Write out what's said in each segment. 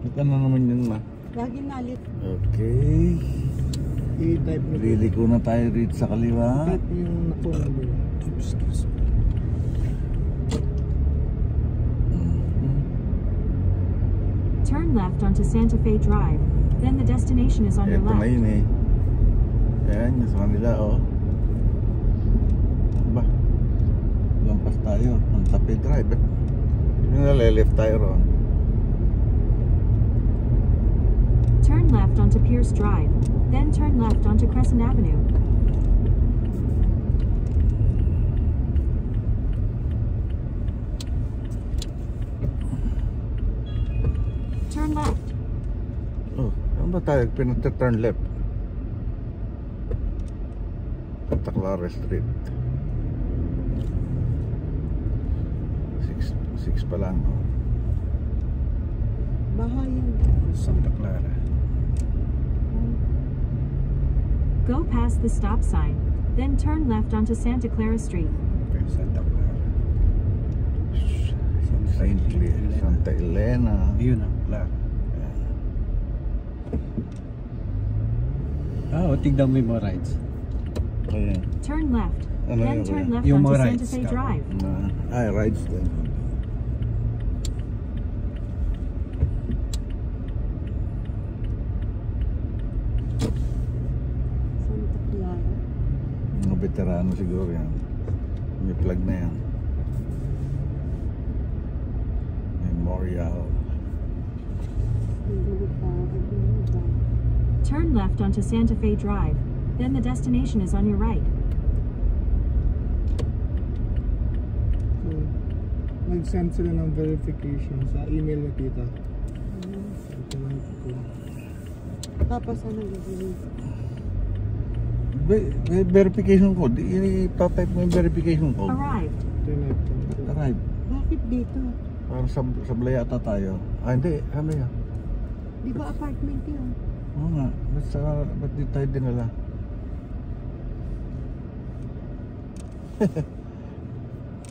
Ito na naman yun ma. Lagi nalit. Okay. I-type mo. Liliko na tayo rito sa kaliwa. Type mo yung nakuha mo. Excuse me. Turn left onto Santa Fe Drive. Then the destination is on your Ito na left. yun eh. Ayan, yung sa kanila oh. Ba? Lampas tayo. Ang Tape Drive. Yung nalileft tayo ron. Turn left onto Pierce Drive. Then turn left onto Crescent Avenue. Turn left. Oh, saan ba tayo? Pinag-turn left. Santa Clara Street. 6 pa lang. Oh. Bahay yun. Santa Clara. Go past the stop sign. Then turn left onto Santa Clara Street. Okay, Santa Clara. Santa Elena. Yun ang Clara. Ah, tignan mo yung mga rides. Ayan. Turn left. Ano Then yun, turn kuya? left Yung onto mga Santa rides Fe ka. Drive. Ay, rides din. Santa Clara. Mga veterano siguro yan. May plug na yan. Memorial. Turn left onto Santa Fe Drive. Then the destination is on your right. So, nag-send sila ng verification sa email ni tita. Automatic ko. Tapos ano gagawin? May verification code. I-type mo yung verification code. Arrived. Tinap ko. Arrive. Bakit dito? Para sablay ata tayo. Ah, hindi. Ano yan? Di ba apartment yun? Oo nga. Ba't di tayo dinala?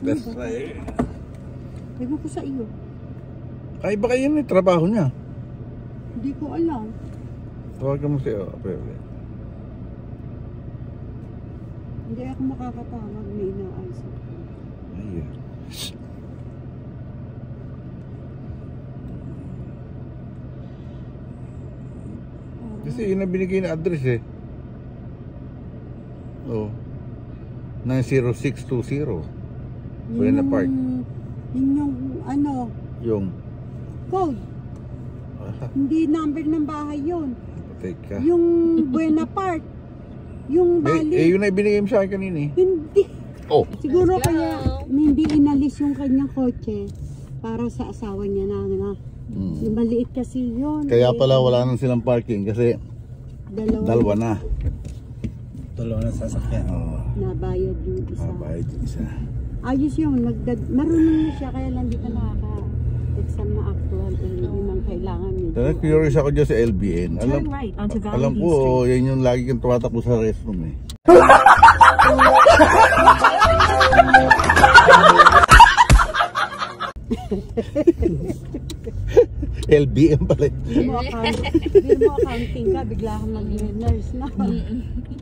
That's right. Ewan ko sa iyo. Ay, baka yun yung trabaho niya. Hindi ko alam. Tawagan mo siya. Pwede. Hindi ako makakatawag. May inaayos ako. Ayan. Kasi yun ang binigay na address eh. Oh. 90620. Buena Park. Yun yung ano, Yung. code. Hindi number ng bahay yun. Teka. Yung Buena Park. Yung Bali. Eh, yun ay binigay mo sa akin kanina eh. Hindi. Oh. Siguro kaya hindi inalis yung kanyang kotse para sa asawa niya na. Yung maliit kasi yun. Kaya pala wala nang silang parking kasi dalawa na. Dalawa na sasakyan. Oh. Nabayad yung isa. Bayad yung isa. Ayos yun. Marunong na siya kaya lang di ka nakaka-exam na actual. Yun ang kailangan niya. Tara, curious ako dyan sa LBN. Turn right onto Valley Alam View ko, Street. yan yung lagi kang tumatakbo sa restroom eh. LBM pala. Hindi mo accounting ka, bigla kang maging nurse na.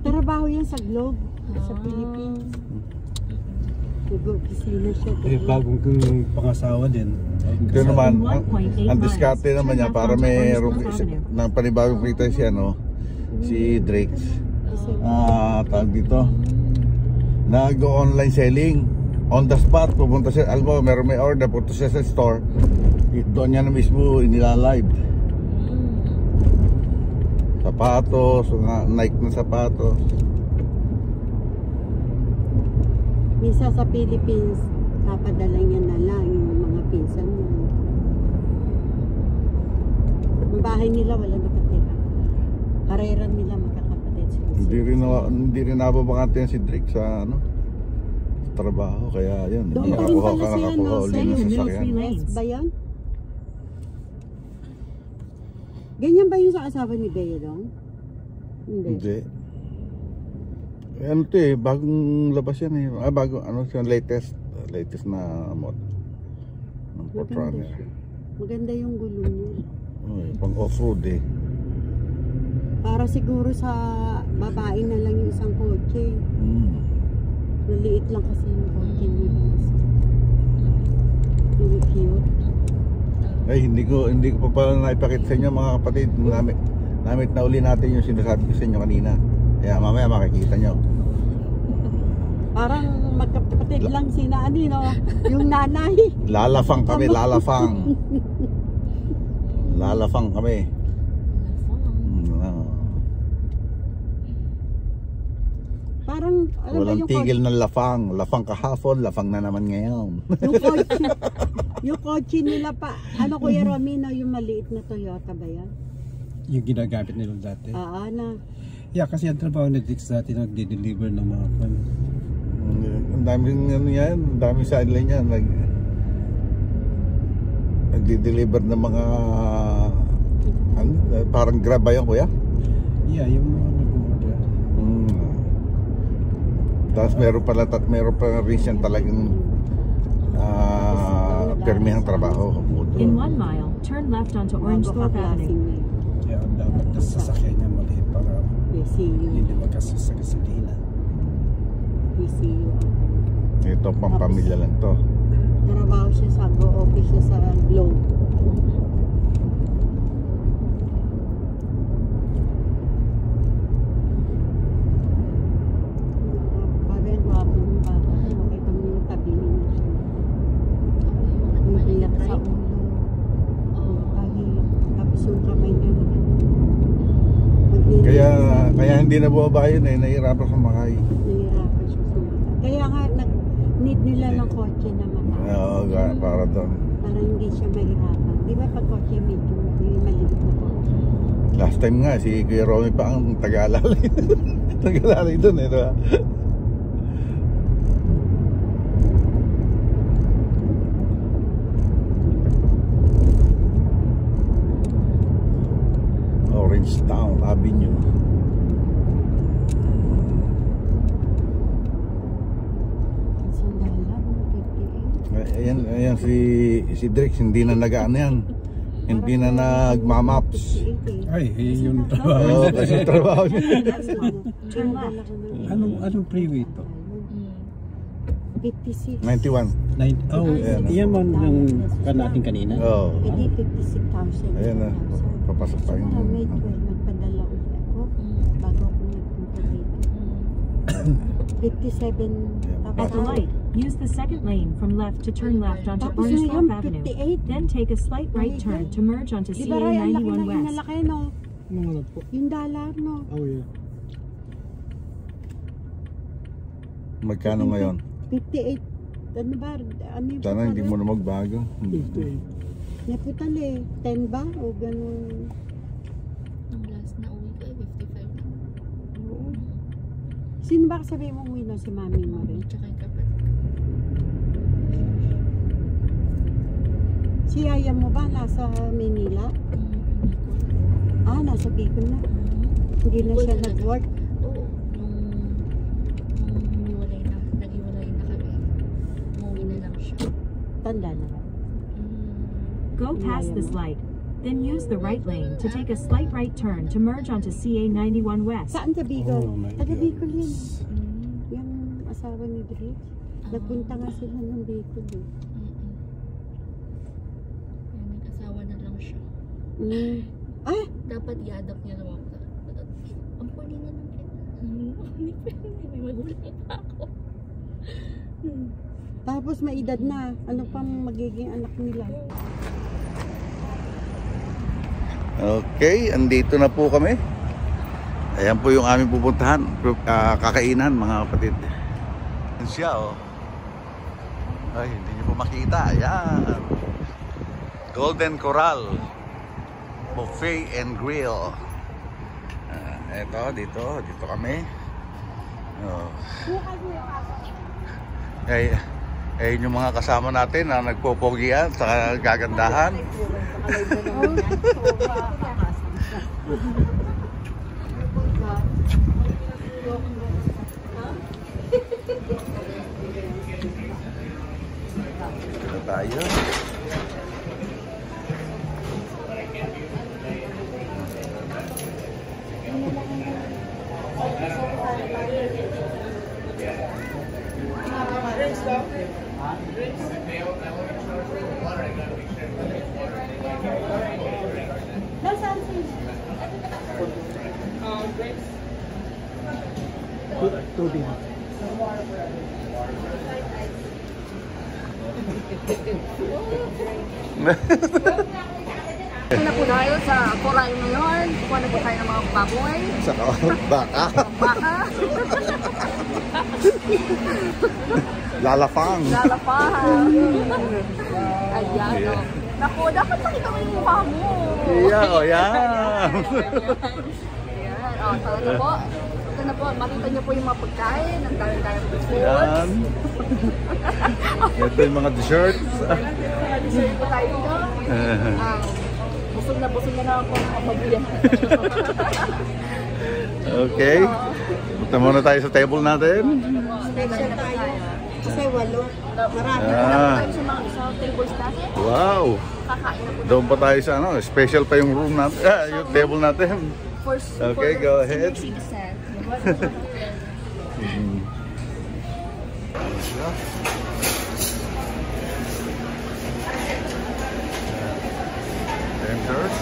Trabaho yan sa Globe, sa Philippines. Nag-opisina siya. Eh, bagong pangasawa din. Ito naman, ang diskarte naman niya para may ng panibagong kita si si Drake. Tawag dito. Nag-online selling. On the spot, pupunta siya, alam mo, may order, punta siya sa store. Doon niya na mismo inilalive. Sapatos, Nike na sapatos. Minsan sa Philippines, papadala niya na lang yung mga pinsan niya. Ang bahay nila wala nakatira. Karera nila magkakapatid sila. Hindi rin nababakante yan si Drake sa trabaho, kaya yun. Doon pa rin pala siya, uli ng sasakyan. Yes ba yan? Ganyan ba yung sa asawa ni Bea Dong? Hindi. Ano to eh, bagong labas yan eh. Bagong, latest na mod ng Ford Maganda Runner. siya. Maganda yung gulong niya. Oh, off-road eh. Para siguro sa babae na lang yung isang kotse. Maliit lang kasi yung kotse nila. Really cute. Ay, hindi ko pa pala naipakita sa inyo mga kapatid. Namit na uli natin yung sinasabi ko sa inyo kanina. Kaya mamaya makikita nyo. Parang magkapatid lang sina no? Yung nanay. Lalafang kami, lalafang. Lalafang kami. Parang, alam ba Walang yung tigil ng lafang. Lafang kahapon, lafang na naman ngayon. yung kotse nila pa, ano Kuya Romino, yung maliit na Toyota ba yan? Yung ginagamit nila dati. Na. Yeah, kasi ang trabaho ni Dix dati nagde-deliver ng mga pan. Ang daming ano yan, ang daming sideline yan. Nagdi-deliver ng mga parang Grab ba yan, kuya? Yeah, yung mga nag-order. Tapos meron pa rin siyang talagang permihang trabaho. In 1 mile, turn left onto Orange Thorpe Avenue. Kaya ang dapat na sasakyan niya maliit para hindi magkasya sa gasolina. Ito pang pamilya lang to. Trabaho siya sa office siya sa Globe. Parang guwapo ng bata. Makita mo yung tabi niya siya. Umiiyak sa ulo. Tapos yung kamay niya. Kaya hindi na bumaba yun eh. Nahihirapan sa makay. Nahihirapan siya sumakay. Kaya nga need nila ng kotse na mataas. Oo, para doon. Para hindi siya mahirapan. Di ba pag kotse medyo maliit na kotse? Last time nga, si Kuya Romy pa ang taga-alalay. Taga-alalay doon eh, diba? Orange Town Avenue. Ayan si Drix, hindi na nag-ano yan. Hindi na nagmamaps. Ay, yung trabaho. Oo, kasi trabaho niya. Turn left. Anong freeway ito? 56. 91. Yan man yung natin kanina. Oo. Hindi 56,000. Ayan na, papasok tayo. Siguro may 12, nagpadala ulit ako bago ako nagpunta dito. 57. At the light, use the second lane from left to turn left onto Tapos Orange ngayon, Thorpe Avenue. 58. Then take a slight right turn to merge onto Di ba Ray, ang laki CA 91 na West. nalaki no? Ano po? Yung dollar no? Oh yeah. Magkano ngayon? 58. Ano ba? Ano yung Sana hindi mo na magbago. 58. Naputal eh. 10 ba? O ganun? Ang last na uwi ko ay 55. Oo. Sino ba kasabi mong wino? Si mami mo rin? Tsaka yung kapatid. Si Yaya mo ba nasa Manila? Nasa Bicol na. Hindi na siya nag-work. Oo. Nung naghiwalay na kami. Umuwi na lang siya. Tanda na. Go past this light. Then use the right lane to take a slight right turn to merge onto CA 91 West. Saan sa Bicol? Oh my Taga God. Bicol yun. Yung asawa ni Dre. Nagpunta nga sila ng Bicol eh. Nag-asawa na lang siya. Dapat i-adopt niya naman ako. Ang pwede niya lang kita. May magulang pa ako. Tapos may edad na. Ano pang magiging anak nila? Okay, andito na po kami. Ayan po yung aming pupuntahan, kakainan mga kapatid. Ayan siya oh. Ay, hindi niyo po makita. Ayan. Golden Corral Buffet and Grill. Eto, dito kami. Oh. Ayun yung mga kasama natin na nagpopogian sa gagandahan. Dito tayo. Tubig. Na po tayo sa koral ngayon. Kuha na po tayo ng mga baboy. Sa baka. Baka. Lalafang. Lalapahan. Ayan, o. Naku, dapat nakita mo yung mukha mo. Yeah, oh, yeah. Ayan, o. Talaga po. Ito na po, makita niyo po yung mga pagkain. Ang dami-dami po foods. Yan. Ito yung mga desserts. Dessert po tayo dito. Busog na ako ng kapabuyan. Okay. Punta muna tayo sa table natin. Special tayo. Kasi 8. Marami. Tayo sa mga sa tables natin. Wow. Kakain na po Doon pa tayo sa ano, special pa yung room natin. Yung table natin. Okay, go ahead. Senior citizen. Enters.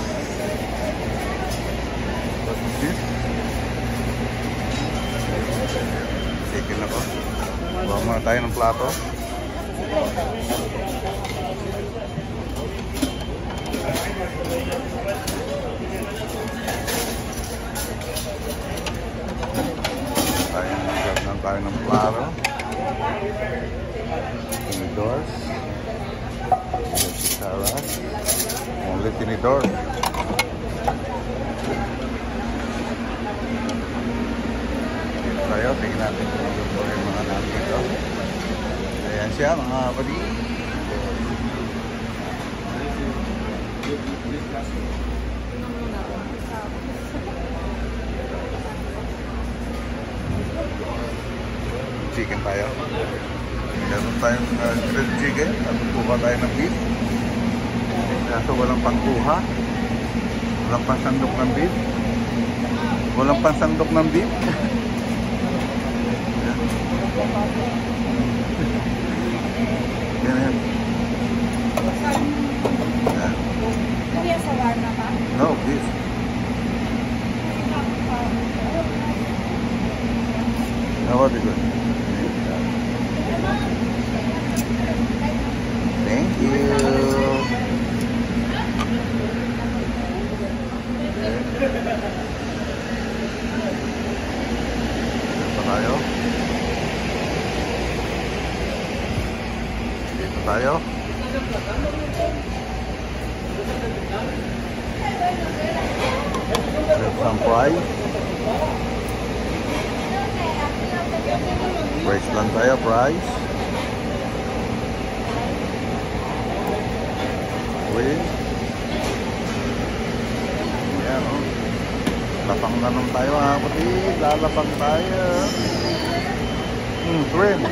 What is this? Chicken na ba? Bawa muna tayo ng plato. Tayo ng plato. Tinidors. Salad. Only tinidor. Tayo, tingnan natin kung yung mga nandito. Ayan siya, mga kapatid. Chicken tayo. Meron tayong grilled chicken. At kuha tayo ng beef. Kaso walang pangkuha. Walang pansandok ng beef. Walang pansandok ng beef. Yan. Hindi yung sawarna pa? No, beef. That would be good. Thank you. Dito tayo. Dito tayo. There's some fries. Fries lang tayo, fries. Wait. Ayan, oh. Lapang na naman tayo, mga kapatid. Lalapang tayo. Shrimp.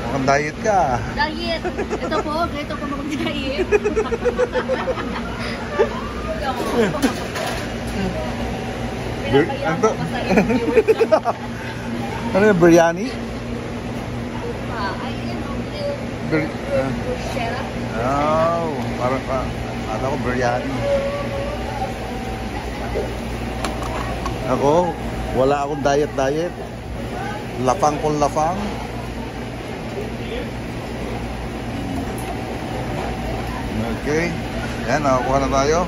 Mukhang diet ka. Diet! Ito po, ganito po mag-diet. Ano? Ano yung biryani? Oh, parang pa. Ano ko, biryani. Ako, wala akong diet. Lapang kung lapang. Okay. Yan, nakakuha na tayo.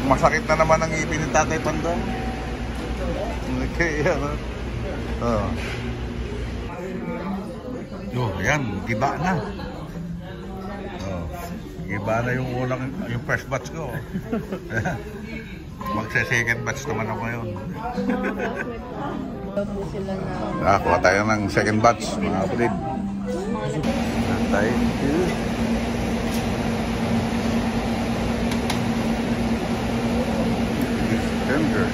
Masakit na naman ang ngipin ni Tatay Pandong. Okay, yan. Yan, giba na. Giba na yung first batch ko. Magse-second batch naman ako ngayon. Kuha tayo ng second batch, mga kapatid. Thank you. Tender.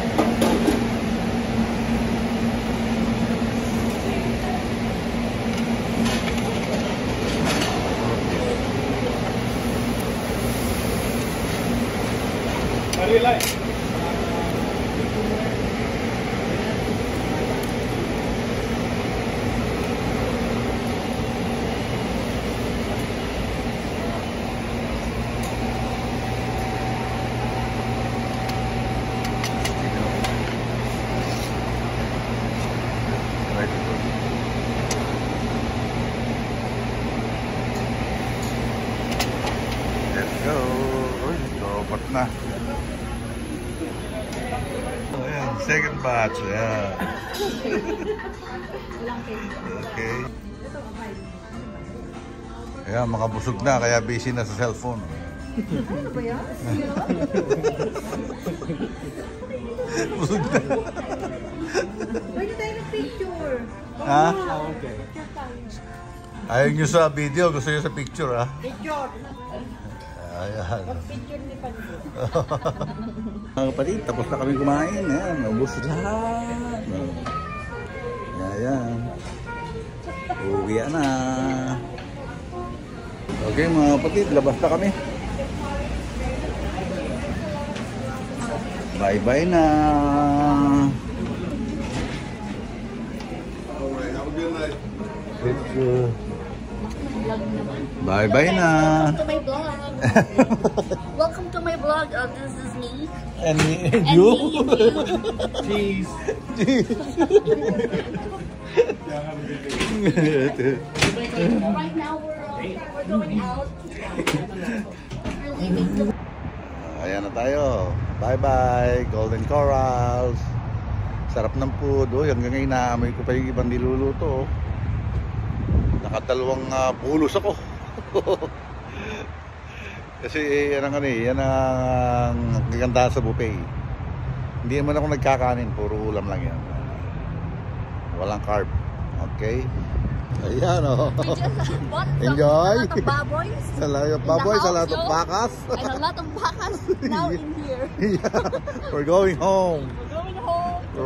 Let's go. Uy, robot na. Ayan, second batch. Ayan. Okay. Ayan, makabusog na kaya busy na sa cellphone. Ano ba yan? Busog na. Pwede tayo ng picture. Ha? Okay. Ayaw nyo sa video, gusto nyo sa picture, ha? Picture. Ayan. Picture ni Panjo. Mga kapatid, tapos na kami kumain. Ayan, naubos lahat. Ayan. Uwi na. Okay mga kapatid, labas na kami. Bye-bye na. Bye-bye na. Welcome to my vlog. Welcome to my vlog. This is me. And And you? Cheese. Right now we're going out. We're leaving. Ayan na tayo. Bye-bye, Golden Corals. Sarap ng food. Uy, hanggang ngayon naamoy ko pa yung ibang niluluto. Nakadalawang pulos ako. Kasi yan ang yan ang kagandahan sa buffet. Hindi naman ako nagkakanin, puro ulam lang yan. Walang carb. Okay? Ayan o. Enjoy. A lot of baboys. Sa lahat of baboy, sa lahat of bakas. And a lot of bakas now in here. Yeah. We're going home. We're going home to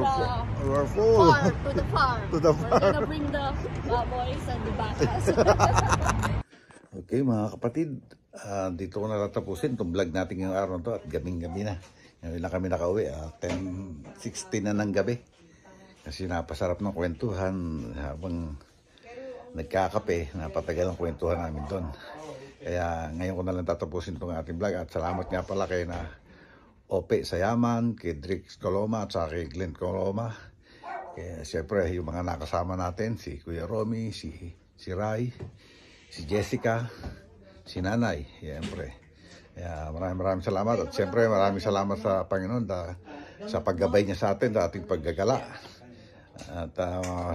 We're the full. farm. To the farm. To the We're farm. gonna bring the baboys and the bakas. Okay mga kapatid, dito ko natatapusin itong vlog natin ngayong araw to at gabing-gabi na. Ngayon lang kami nakauwi, 10:16 na ng gabi. Kasi napasarap ng kwentuhan habang nagkakape, napatagal ang kwentuhan namin doon. Kaya ngayon ko na lang tatapusin itong ating vlog at salamat nga pala kay na Ope Sayaman, kay Drix Coloma at saka kay Glenn Coloma. Kaya siyempre yung mga nakasama natin, si Kuya Romy, si Rai, si Jessica, si Nanay, siyempre. Kaya maraming salamat at siyempre maraming salamat sa Panginoon sa paggabay niya sa atin, sa ating paggagala. At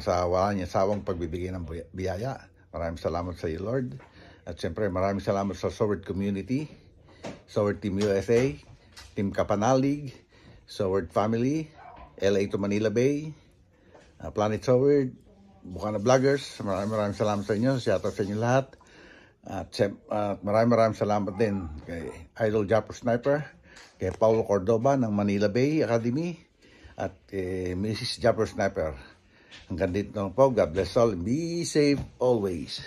sa wala niya sawang pagbibigay ng biyaya. Maraming salamat sa iyo, Lord. At siyempre maraming salamat sa Soward Community, Soward Team USA, Team Kapanalig, Soward Family, LA to Manila Bay, Planet Soward, Bukana Vloggers. Maraming salamat sa inyo. Shoutout sa inyo lahat. At maraming salamat din kay Idol Japper Sniper, kay Paulo Cordoba ng Manila Bay Academy, at Mrs. Japper Sniper. Hanggang dito lang po. God bless all. Be safe always.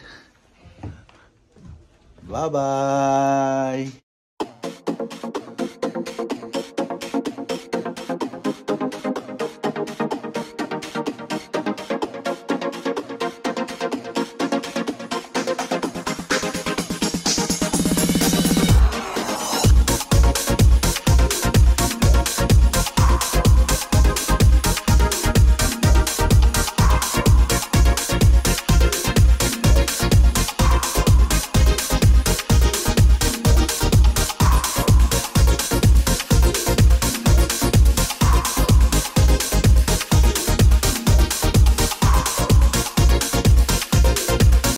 Bye-bye.